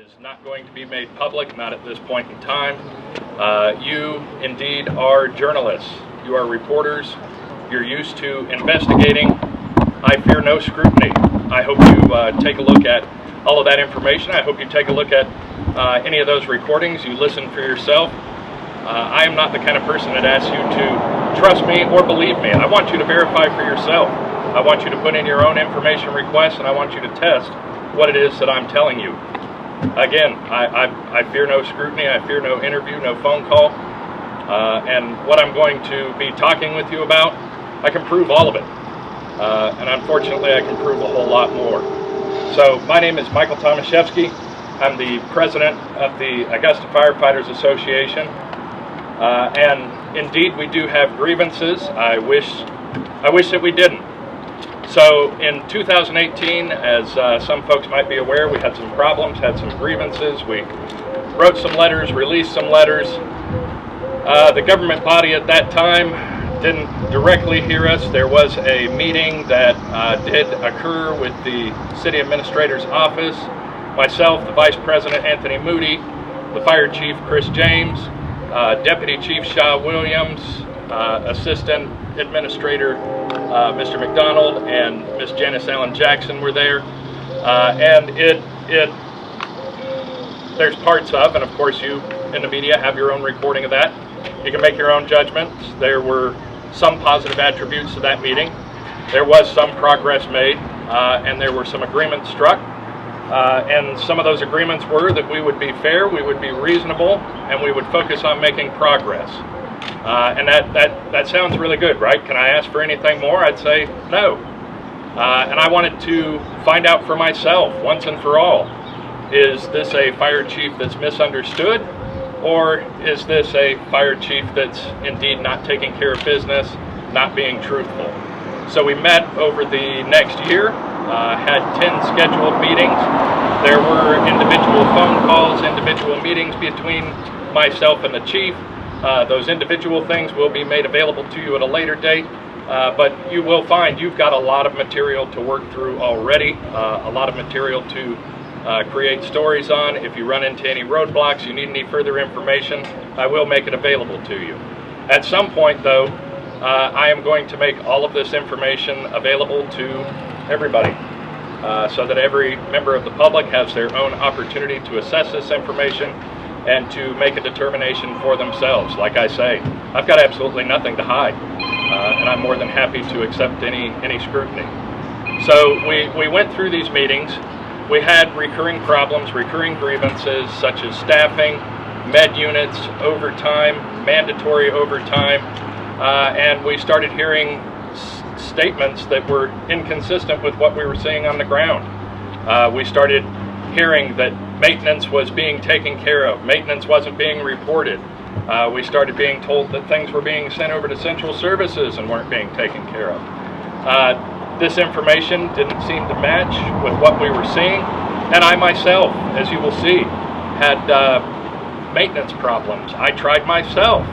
is not going to be made public, not at this point in time. You indeed are journalists. You are reporters. You're used to investigating. I fear no scrutiny. I hope you take a look at all of that information. I hope you take a look at any of those recordings. You listen for yourself. I am not the kind of person that asks you to trust me or believe me. I want you to verify for yourself. I want you to put in your own information requests, and I want you to test what it is that I'm telling you. Again, I fear no scrutiny. I fear no interview, no phone call. And what I'm going to be talking with you about, I can prove all of it. And unfortunately, I can prove a whole lot more. So my name is Michael Tomaszewski. I'm the president of the Augusta Firefighters Association. And indeed, we do have grievances. I wish that we didn't. So in 2018, as some folks might be aware, we had some problems, had some grievances. We wrote some letters, released some letters. The government body at that time didn't directly hear us. There was a meeting that did occur with the city administrator's office, myself, the vice president, Anthony Moody, the fire chief, Chris James, deputy chief, Shaw Williams, assistant administrator, Mr. McDonald, and Miss Janice Allen Jackson were there. And there's parts of, and of course you in the media have your own recording of that. You can make your own judgments. There were some positive attributes to that meeting. There was some progress made, and there were some agreements struck. And some of those agreements were that we would be fair, we would be reasonable, and we would focus on making progress. And that sounds really good, right? Can I ask for anything more? I'd say no. And I wanted to find out for myself, once and for all, is this a fire chief that's misunderstood? Or is this a fire chief that's indeed not taking care of business, not being truthful? So we met over the next year, had 10 scheduled meetings. There were individual phone calls, individual meetings between myself and the chief. Those individual things will be made available to you at a later date, but you will find you've got a lot of material to work through already, a lot of material to create stories on. If you run into any roadblocks, you need any further information, I will make it available to you. At some point, though, I am going to make all of this information available to everybody, so that every member of the public has their own opportunity to assess this information and to make a determination for themselves. Like I say, I've got absolutely nothing to hide, and I'm more than happy to accept any scrutiny. So we went through these meetings. We had recurring problems, recurring grievances, such as staffing, med units, overtime, mandatory overtime, and we started hearing statements that were inconsistent with what we were seeing on the ground. We started hearing that maintenance was being taken care of, maintenance wasn't being reported. We started being told that things were being sent over to central services and weren't being taken care of. This information didn't seem to match with what we were seeing, and I myself, as you will see, had maintenance problems. I tried myself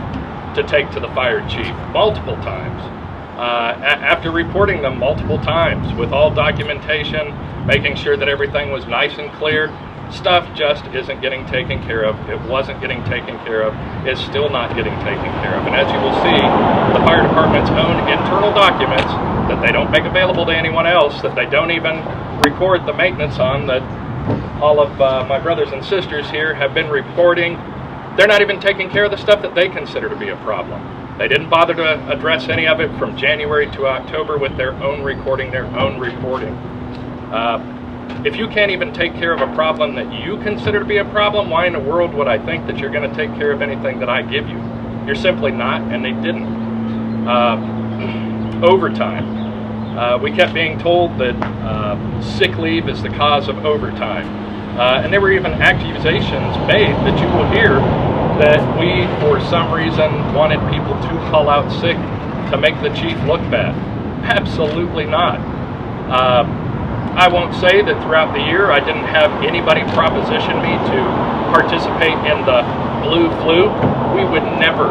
to take to the fire chief multiple times. After reporting them multiple times with all documentation, making sure that everything was nice and clear, stuff just isn't getting taken care of. It wasn't getting taken care of. It's still not getting taken care of. And as you will see, the fire department's own internal documents that they don't make available to anyone else, that they don't even record the maintenance on, that all of my brothers and sisters here have been reporting, they're not even taking care of the stuff that they consider to be a problem. They didn't bother to address any of it from January to October with their own recording, their own reporting. If you can't even take care of a problem that you consider to be a problem, why in the world would I think that you're going to take care of anything that I give you? You're simply not, and they didn't. Overtime. We kept being told that sick leave is the cause of overtime. And there were even accusations made that you will hear that we, for some reason, wanted people to call out sick to make the chief look bad. Absolutely not. I won't say that throughout the year I didn't have anybody proposition me to participate in the blue flu. We would never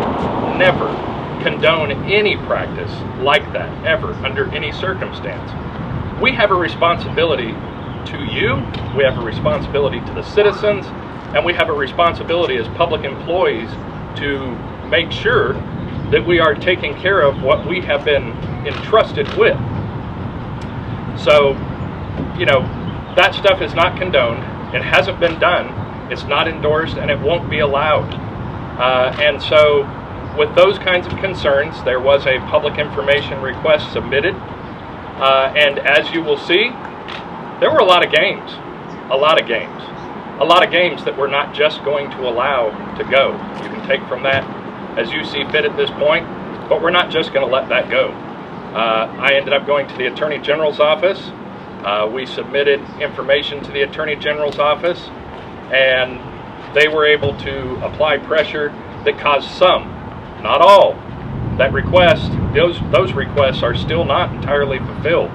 condone any practice like that, ever, under any circumstance. We have a responsibility to you, we have a responsibility to the citizens, and we have a responsibility as public employees to make sure that we are taking care of what we have been entrusted with. So, you know, that stuff is not condoned. It hasn't been done. It's not endorsed, and it won't be allowed. And so, with those kinds of concerns, there was a public information request submitted. And as you will see, there were a lot of games. A lot of games. A lot of games that we're not just going to allow to go. You can take from that as you see fit at this point, but we're not just going to let that go. I ended up going to the Attorney General's office. We submitted information to the Attorney General's office, and they were able to apply pressure that caused some, not all, that request. Those requests are still not entirely fulfilled,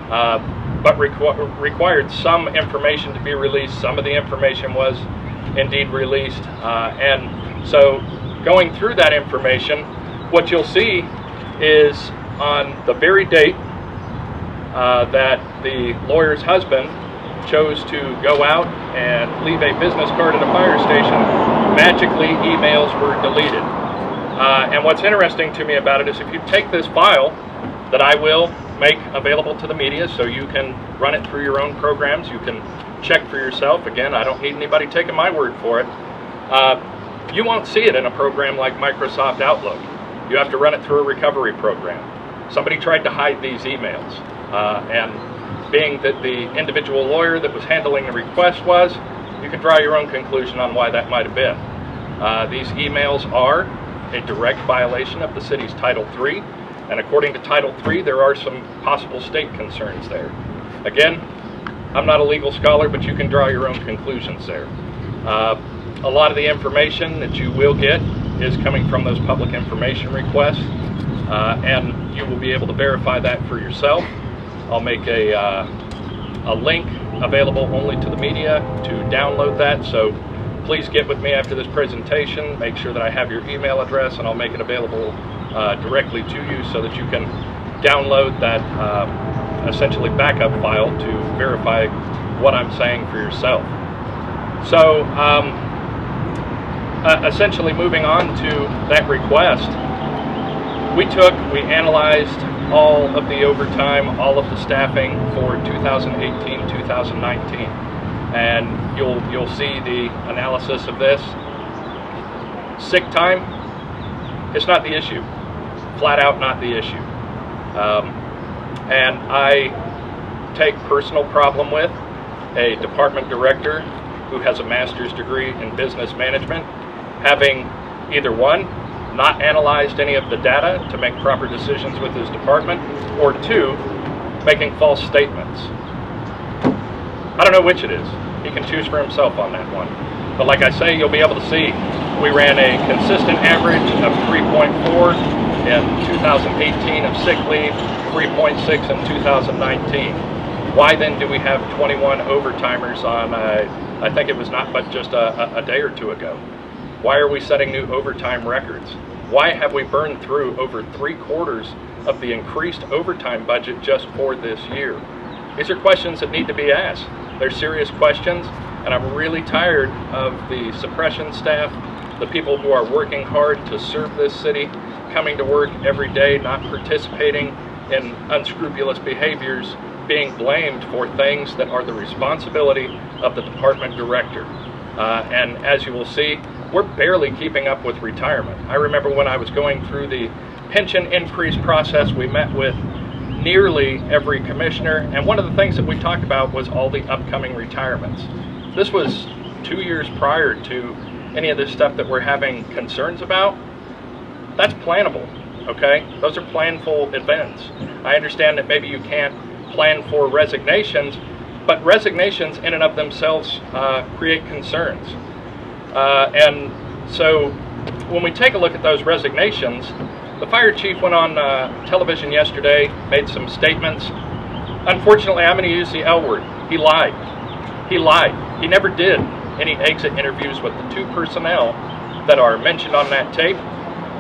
but required some information to be released. Some of the information was indeed released, and so going through that information, what you'll see is on the very date that the lawyer's husband chose to go out and leave a business card at a fire station, magically emails were deleted. And what's interesting to me about it is if you take this file that I will make available to the media so you can run it through your own programs, you can check for yourself. Again, I don't need anybody taking my word for it. You won't see it in a program like Microsoft Outlook. You have to run it through a recovery program. Somebody tried to hide these emails, and being that the individual lawyer that was handling the request was, you can draw your own conclusion on why that might have been. These emails are a direct violation of the city's Title III, and according to Title III, there are some possible state concerns there. Again, I'm not a legal scholar, but you can draw your own conclusions there. A lot of the information that you will get is coming from those public information requests, and you will be able to verify that for yourself. I'll make a link available only to the media to download that, so please get with me after this presentation. Make sure that I have your email address, and I'll make it available directly to you so that you can download that essentially backup file to verify what I'm saying for yourself. So essentially moving on to that request, we analyzed all of the overtime, all of the staffing for 2018-2019, and you'll see the analysis of this. Sick time, it's not the issue, flat out not the issue. And I take personal problem with a department director who has a master's degree in business management having either one, not analyzed any of the data to make proper decisions with his department, or two, making false statements. I don't know which it is. He can choose for himself on that one. But like I say, you'll be able to see we ran a consistent average of 3.4 in 2018 of sick leave, 3.6 in 2019. Why then do we have 21 overtimers on, I think it was not but just a day or two ago? Why are we setting new overtime records? Why have we burned through over 3/4 of the increased overtime budget just for this year? These are questions that need to be asked. They're serious questions, and I'm really tired of the suppression staff, the people who are working hard to serve this city, coming to work every day, not participating in unscrupulous behaviors, being blamed for things that are the responsibility of the department director. And as you will see, we're barely keeping up with retirement. I remember when I was going through the pension increase process, we met with nearly every commissioner, and one of the things that we talked about was all the upcoming retirements. This was 2 years prior to any of this stuff that we're having concerns about. That's plannable, okay? Those are planful events. I understand that maybe you can't plan for resignations, but resignations in and of themselves create concerns. And so when we take a look at those resignations, the fire chief went on television yesterday, made some statements. Unfortunately, I'm going to use the L word. He lied. He lied. He never did any exit interviews with the 2 personnel that are mentioned on that tape.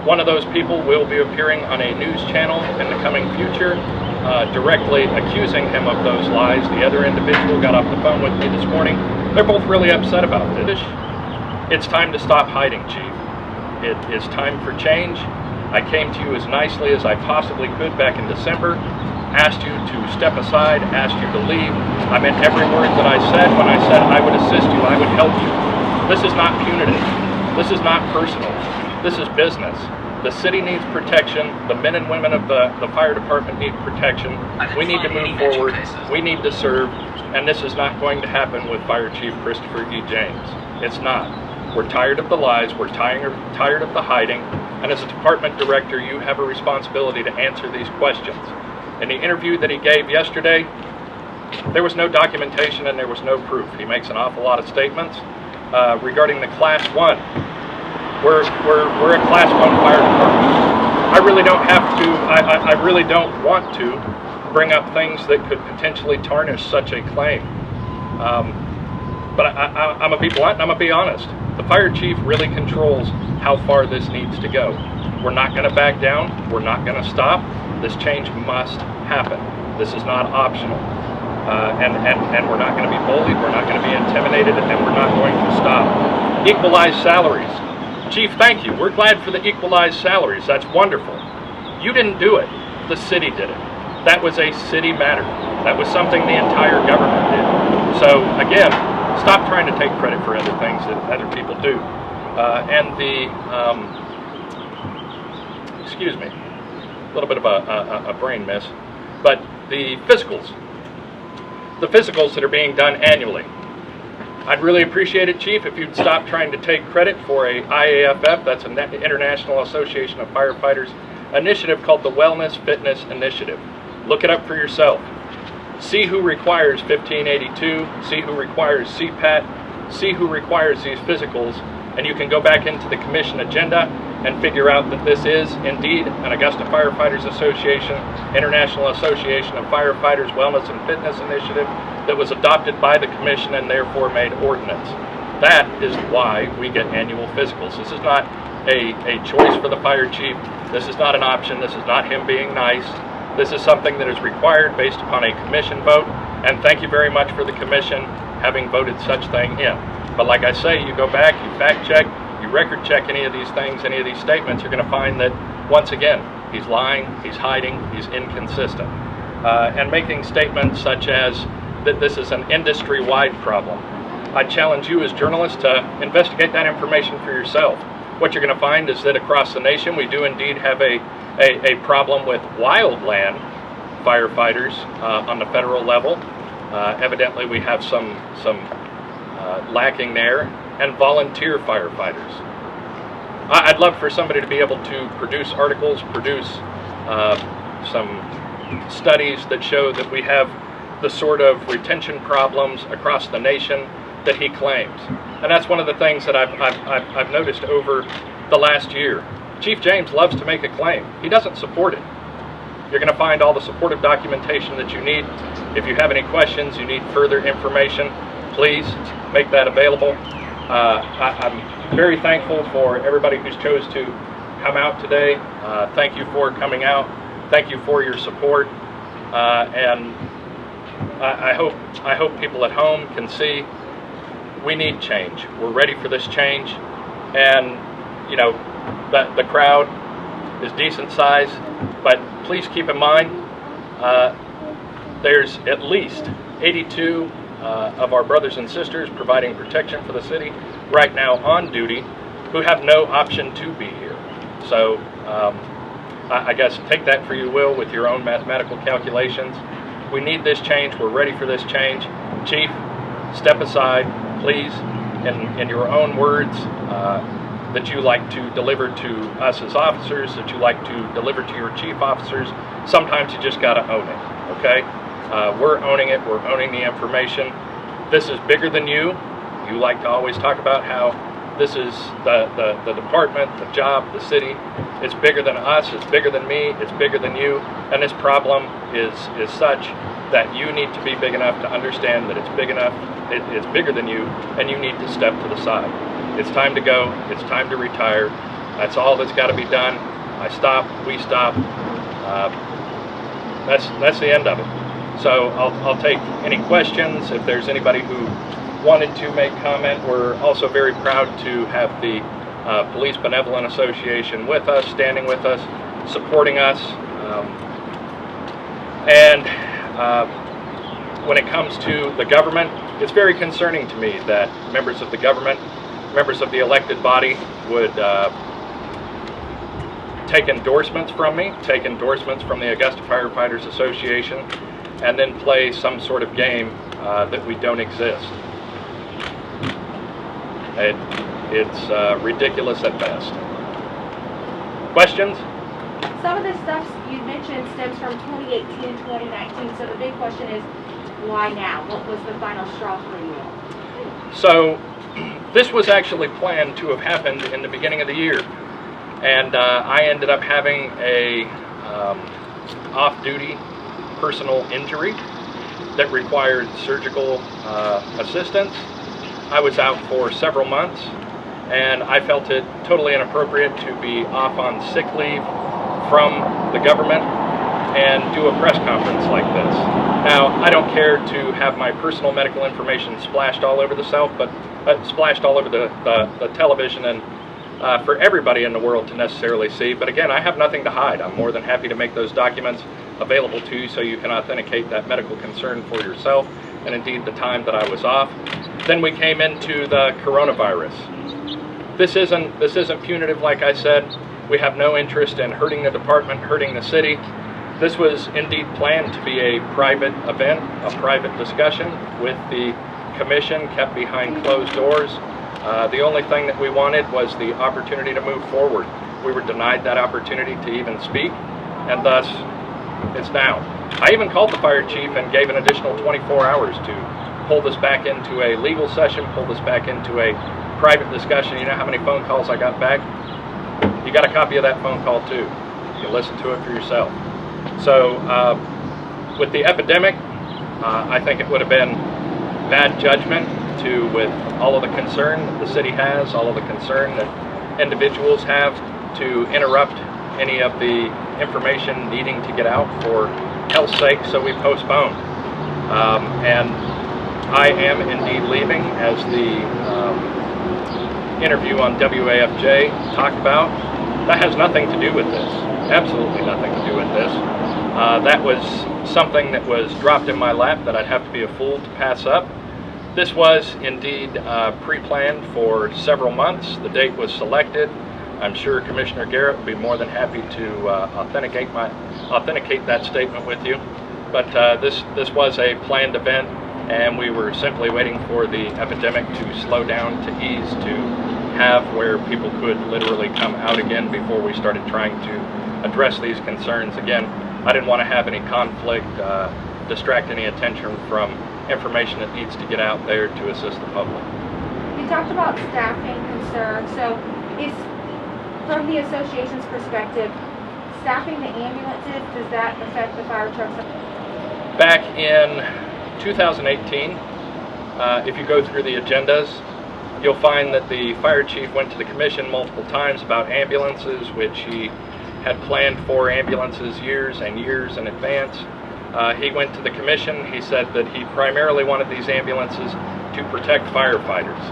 One of those people will be appearing on a news channel in the coming future. directly accusing him of those lies. The other individual got off the phone with me this morning. They're both really upset about this. It's time to stop hiding, Chief. It is time for change. I came to you as nicely as I possibly could back in December, asked you to step aside, asked you to leave. I meant every word that I said when I said I would assist you, I would help you. This is not punitive. This is not personal. This is business. The city needs protection. The men and women of the fire department need protection. We need to move forward. We need to serve. And this is not going to happen with Fire Chief Christopher E. James. It's not. We're tired of the lies. We're tired of the hiding. And as a department director, you have a responsibility to answer these questions. In the interview that he gave yesterday, there was no documentation and there was no proof. He makes an awful lot of statements regarding the Class 1. We're a Class 1 fire department. I really don't have to, I really don't want to bring up things that could potentially tarnish such a claim. But I'm going to be blunt and I'm going to be honest. The fire chief really controls how far this needs to go. We're not going to back down. We're not going to stop. This change must happen. This is not optional. And we're not going to be bullied. We're not going to be intimidated, and we're not going to stop. Equalized salaries. Chief, thank you. We're glad for the equalized salaries. That's wonderful. You didn't do it. The city did it. That was a city matter. That was something the entire government did. So again, stop trying to take credit for other things that other people do. Excuse me, a little bit of a brain miss, but the physicals that are being done annually. I'd really appreciate it, Chief, if you'd stop trying to take credit for a IAFF, that's an International Association of Firefighters, initiative called the Wellness Fitness Initiative. Look it up for yourself. See who requires 1582, see who requires CPAT, see who requires these physicals, and you can go back into the commission agenda and figure out that this is indeed an Augusta Firefighters Association, International Association of Firefighters Wellness and Fitness Initiative that was adopted by the commission and therefore made ordinance. That is why we get annual physicals. This is not a choice for the fire chief. This is not an option. This is not him being nice. This is something that is required based upon a commission vote, and thank you very much for the commission having voted such thing in. But like I say, you go back, you fact check, you record check any of these things, any of these statements, you're going to find that, once again, he's lying, he's hiding, he's inconsistent. And making statements such as that this is an industry-wide problem. I challenge you as journalists to investigate that information for yourself. What you're going to find is that across the nation we do indeed have a problem with wildland firefighters on the federal level. Evidently we have some lacking there, and volunteer firefighters. I'd love for somebody to be able to produce articles, produce some studies that show that we have the sort of retention problems across the nation that he claims. And that's one of the things that I've noticed over the last year. Chief James loves to make a claim. He doesn't support it. You're going to find all the supportive documentation that you need. If you have any questions, you need further information, please make that available. I'm very thankful for everybody who's chose to come out today. Thank you for coming out. Thank you for your support. And I hope people at home can see we need change. We're ready for this change. And you know, the crowd is decent size, but please keep in mind there's at least 82 of our brothers and sisters providing protection for the city right now on duty who have no option to be here. So I guess take that for you will with your own mathematical calculations. We need this change. We're ready for this change. Chief, step aside, please, in your own words that you like to deliver to us as officers, that you like to deliver to your chief officers. Sometimes you just got to own it, okay? We're owning it. We're owning the information. This is bigger than you. You like to always talk about how this is the department, the job, the city. It's bigger than us. It's bigger than me. It's bigger than you. And this problem is such that you need to be big enough to understand that it's big enough. It's bigger than you, and you need to step to the side. It's time to go. It's time to retire. That's all that's got to be done. I stop. We stop. that's the end of it. So I'll take any questions. If there's anybody who wanted to make comment, we're also very proud to have the Police Benevolent Association with us, standing with us, supporting us. When it comes to the government, it's very concerning to me that members of the government, members of the elected body would take endorsements from me, take endorsements from the Augusta Firefighters Association, and then play some sort of game that we don't exist. It's ridiculous at best. Questions? Some of the stuff you mentioned stems from 2018 and 2019, so the big question is, why now? What was the final straw for you all? So, this was actually planned to have happened in the beginning of the year, and I ended up having a off-duty personal injury that required surgical assistance. I was out for several months, and I felt it totally inappropriate to be off on sick leave from the government and do a press conference like this. Now, I don't care to have my personal medical information splashed all over the splashed all over the television and for everybody in the world to necessarily see. But again, I have nothing to hide. I'm more than happy to make those documents available to you so you can authenticate that medical concern for yourself and indeed the time that I was off. Then we came into the coronavirus. This isn't punitive, like I said. We have no interest in hurting the department, hurting the city. This was indeed planned to be a private event, a private discussion with the commission, kept behind closed doors. The only thing that we wanted was the opportunity to move forward. We were denied that opportunity to even speak, and thus it's now. I even called the fire chief and gave an additional 24 hours to pull this back into a legal session, pull this back into a private discussion. You know how many phone calls I got back? You got a copy of that phone call too. You can listen to it for yourself. So with the epidemic, I think it would have been bad judgment to, with all of the concern that the city has, all of the concern that individuals have, to interrupt any of the information needing to get out for health's sake, so we postponed. And I am indeed leaving, as the interview on WAFJ talked about. That has nothing to do with this. Absolutely nothing to do with this. That was something that was dropped in my lap that I'd have to be a fool to pass up. This was indeed pre-planned for several months. The date was selected. I'm sure Commissioner Garrett would be more than happy to authenticate that statement with you. But this was a planned event, and we were simply waiting for the epidemic to slow down, to ease, to have where people could literally come out again before we started trying to address these concerns. Again, I didn't want to have any conflict, distract any attention from information that needs to get out there to assist the public. You talked about staffing concerns, so is, from the association's perspective, staffing the ambulances, does that affect the fire trucks? Back in 2018, if you go through the agendas, you'll find that the fire chief went to the commission multiple times about ambulances, which he had planned for ambulances years and years in advance. He went to the commission. He said that he primarily wanted these ambulances to protect firefighters.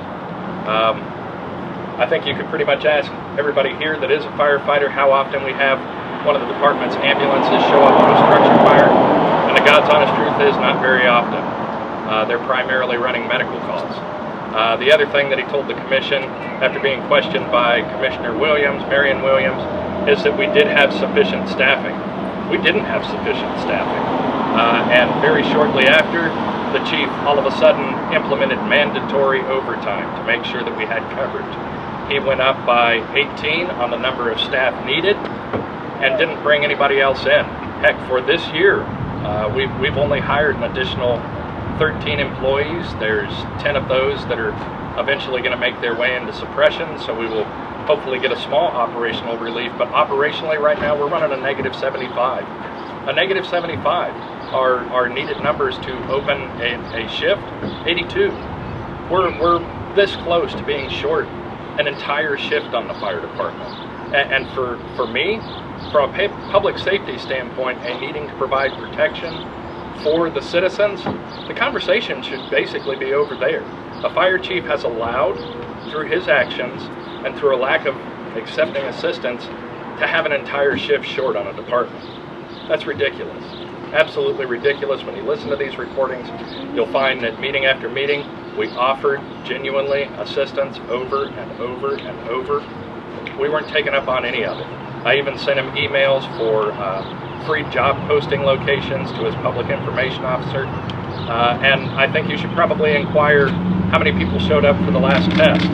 I think you could pretty much ask everybody here that is a firefighter how often we have one of the department's ambulances show up on a structure fire, and the God's honest truth is not very often. They're primarily running medical calls. The other thing that he told the commission, after being questioned by Commissioner Williams, Marion Williams, is that we did have sufficient staffing. We didn't have sufficient staffing. And very shortly after, the chief all of a sudden implemented mandatory overtime to make sure that we had coverage. He went up by 18 on the number of staff needed and didn't bring anybody else in. Heck, for this year, we've only hired an additional 13 employees. There's 10 of those that are eventually going to make their way into suppression, so we will hopefully get a small operational relief. But operationally right now, we're running a negative 75. A negative 75 are needed numbers to open a shift. 82. We're this close to being short an entire shift on the fire department. And for me, from a public safety standpoint and needing to provide protection for the citizens, the conversation should basically be over there. A fire chief has allowed, through his actions and through a lack of accepting assistance, to have an entire shift short on a department. That's ridiculous. Absolutely ridiculous. When you listen to these recordings, you'll find that meeting after meeting, we offered genuinely assistance over and over and over. We weren't taken up on any of it. I even sent him emails for free job posting locations to his public information officer. And I think you should probably inquire how many people showed up for the last test.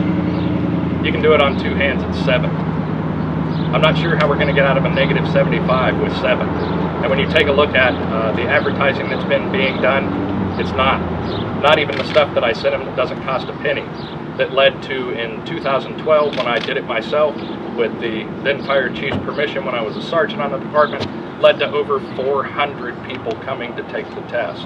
You can do it on two hands at 7. I'm not sure how we're going to get out of a negative 75 with 7. And when you take a look at the advertising that's been being done, it's not even the stuff that I sent him that doesn't cost a penny, that led to, in 2012, when I did it myself with the then fire chief's permission when I was a sergeant on the department, led to over 400 people coming to take the test.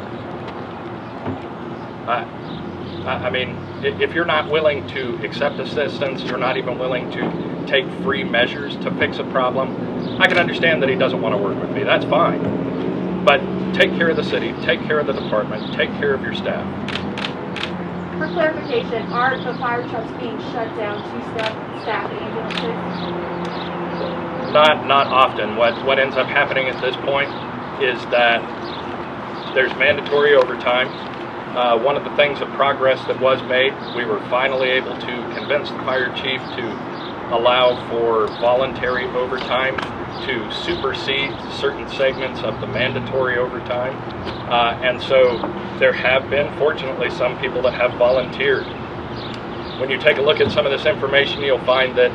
I mean, if you're not willing to accept assistance, you're not even willing to take free measures to fix a problem, I can understand that he doesn't want to work with me. That's fine. But take care of the city, take care of the department, take care of your staff. For clarification, are the fire trucks being shut down to staff ambulances? Not often. What ends up happening at this point is that there's mandatory overtime. One of the things of progress that was made, we were finally able to convince the fire chief to allow for voluntary overtime to supersede certain segments of the mandatory overtime. And so there have been, fortunately, some people that have volunteered. When you take a look at some of this information, you'll find that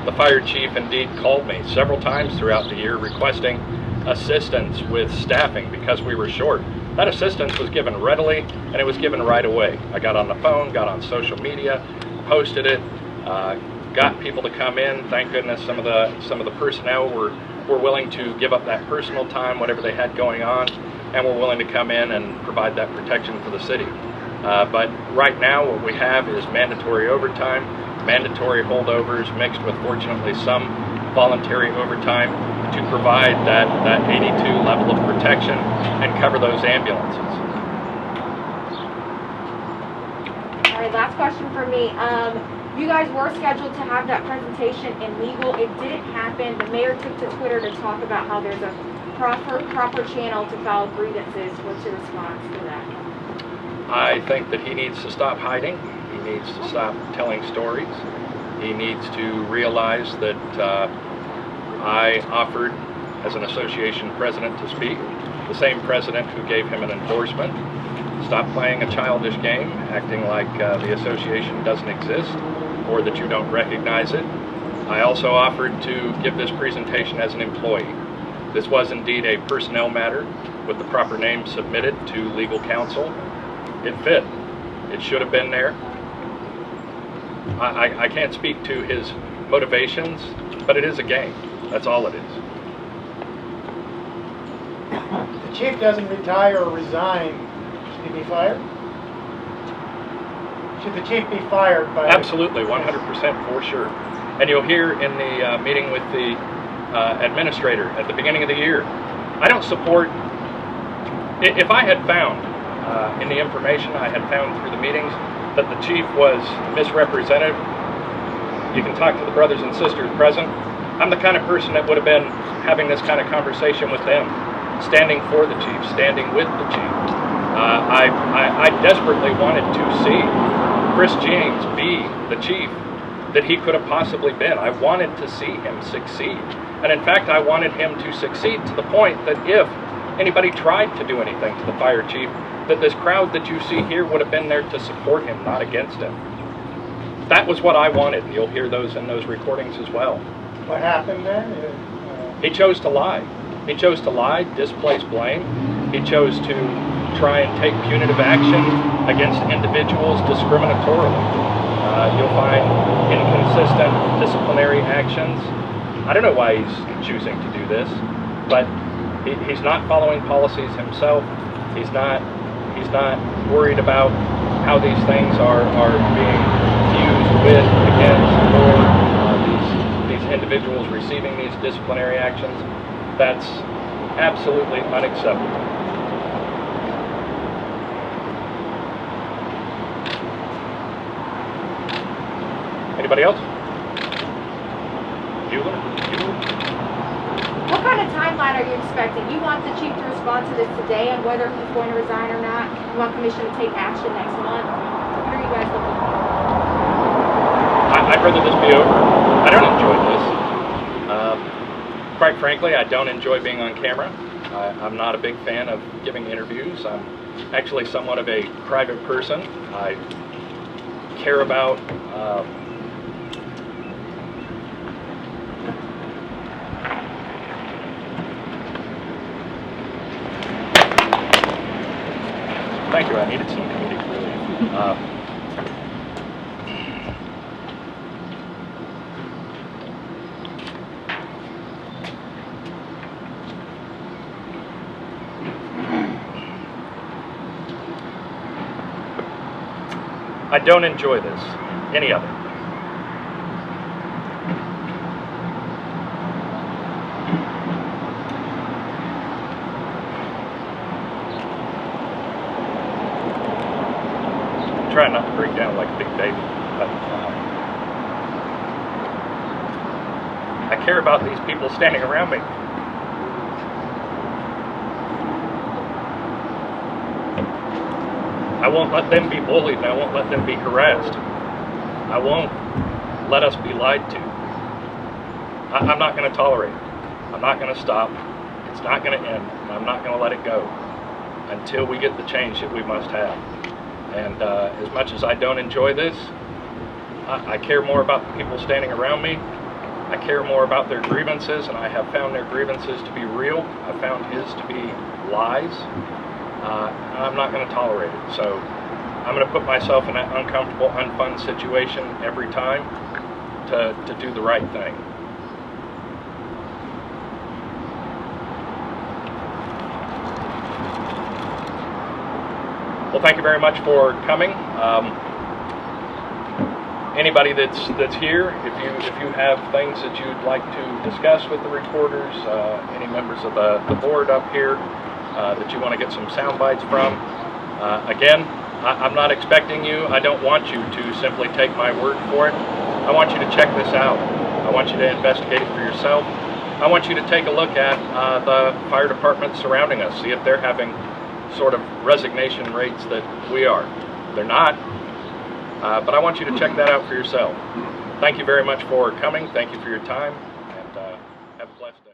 the fire chief indeed called me several times throughout the year requesting assistance with staffing because we were short. That assistance was given readily, and it was given right away. I got on the phone, got on social media, posted it, got people to come in. Thank goodness some of the personnel were willing to give up that personal time, whatever they had going on, and were willing to come in and provide that protection for the city. But right now what we have is mandatory overtime, mandatory holdovers mixed with, fortunately, some voluntary overtime to provide that 82 level of protection and cover those ambulances. All right, last question for me. You guys were scheduled to have that presentation in legal. It didn't happen. The mayor took to Twitter to talk about how there's a proper channel to file grievances. What's your response to that? I think that he needs to stop hiding. He needs to stop telling stories. He needs to realize that I offered as an association president to speak, the same president who gave him an endorsement. Stop playing a childish game, acting like the association doesn't exist or that you don't recognize it. I also offered to give this presentation as an employee. This was indeed a personnel matter with the proper name submitted to legal counsel. It fit. It should have been there. I can't speak to his motivations, but it is a game. That's all it is. If the chief doesn't retire or resign, should he be fired? Should the chief be fired by... Absolutely, 100% for sure. And you'll hear in the meeting with the administrator at the beginning of the year, I don't support... If I had found in the information I had found through the meetings that the chief was misrepresented, you can talk to the brothers and sisters present. I'm the kind of person that would have been having this kind of conversation with them, standing for the chief, standing with the chief. I desperately wanted to see Chris James be the chief that he could have possibly been. I wanted to see him succeed. And in fact, I wanted him to succeed to the point that if anybody tried to do anything to the fire chief, that this crowd that you see here would have been there to support him, not against him. That was what I wanted, and you'll hear those in those recordings as well. What happened then? He chose to lie. He chose to lie, displace blame. He chose to try and take punitive action against individuals discriminatorily. You'll find inconsistent disciplinary actions. I don't know why he's choosing to do this, but he's not following policies himself. He's not worried about how these things are being used with, against, or these individuals individuals receiving these disciplinary actions. That's absolutely unacceptable. Anybody else? Bueller? What kind of timeline are you expecting? You want the chief to respond to this today on whether he's going to resign or not? You want commission to take action next month? What are you guys looking for? I'd rather this be over. I don't enjoy this. Quite frankly, I don't enjoy being on camera. I'm not a big fan of giving interviews. I'm actually somewhat of a private person. I care about thank you. I needed some comedic relief. I don't enjoy this. Any of it. Try not to break down like a big baby, but I care about these people standing around me. I won't let them be bullied, and I won't let them be harassed. I won't let us be lied to. I'm not going to tolerate it. I'm not going to stop. It's not going to end, and I'm not going to let it go until we get the change that we must have. And as much as I don't enjoy this, I care more about the people standing around me. I care more about their grievances, and I have found their grievances to be real. I found his to be lies. I'm not going to tolerate it. So I'm going to put myself in an uncomfortable, unfun situation every time to do the right thing. Well, thank you very much for coming. Anybody that's here, if you have things that you'd like to discuss with the reporters, any members of the board up here that you want to get some sound bites from, again, I'm not expecting you. I don't want you to simply take my word for it. I want you to check this out. I want you to investigate it for yourself. I want you to take a look at the fire departments surrounding us, see if they're having sort of resignation rates that we are. They're not, but I want you to check that out for yourself. Thank you very much for coming. Thank you for your time.